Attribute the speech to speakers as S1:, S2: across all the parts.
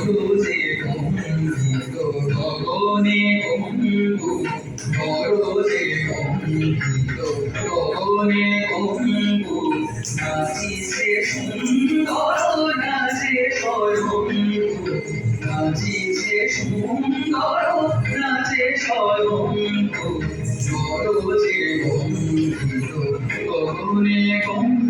S1: গরজে গম্ভীর গগনে গম্ভু গরজে গম্ভীর গগনে গম্ভু নাচিছে সুন্দর নাচে স্বয়ম্ভু নাচিছে সুন্দর নাচে স্বয়ম্ভু গরজে গম্ভীর গগনে গম্ভু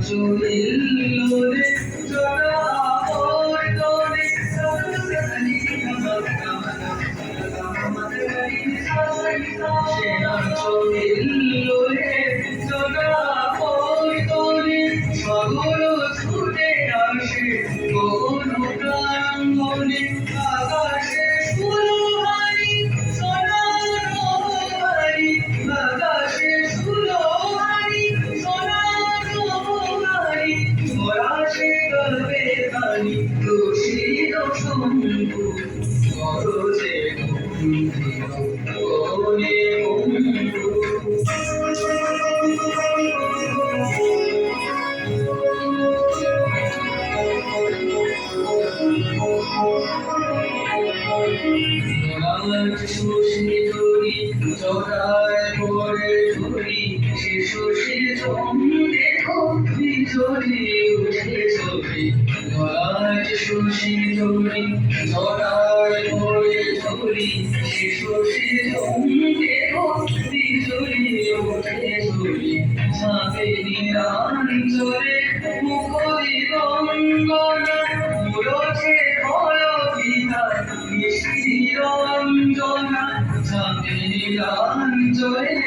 S1: চলিলে জোড়া পর্দনে সেনা চলিলে জোড়া পর্দনে সাগর ছুটে আসে গগন প্রাঙ্গনে আকাশে সুরহারি সোনার হারি আকাশে সুরহারি সোনার হারি মোরাশে গর্বে হারি দোষিত শম্ভু গরজে গম্ভীর গগনে গম্ভু শশী ধরি জড়ায় পরে ধরি সে শশী দেখো বিজলি উঠে ছবি শশী ধরি জড়ায় পরে ধরি সে শশী দেখো বিজলি উঠে ছবি ছাপে নিরাঞ্জলে মুখরি রঙ্গনা মুরছে ভয় বিধান নিশিরঞ্জনা ছাপে নিরাঞ্জলে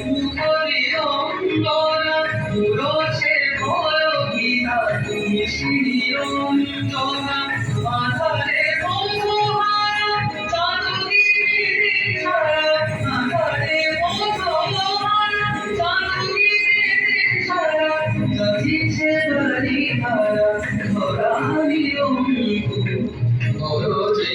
S1: মুখরি রঙ্গনা মুরছে ভয় বিধান নিশিরঞ্জনা আধারে বন্ধুহারা চাঁদগিরি ছাড়া আধারে বন্ধুহারা চাঁদগিরি ছাড়া যাচ্ছে বাড়ি হারা ধরা নিয়ম গরজে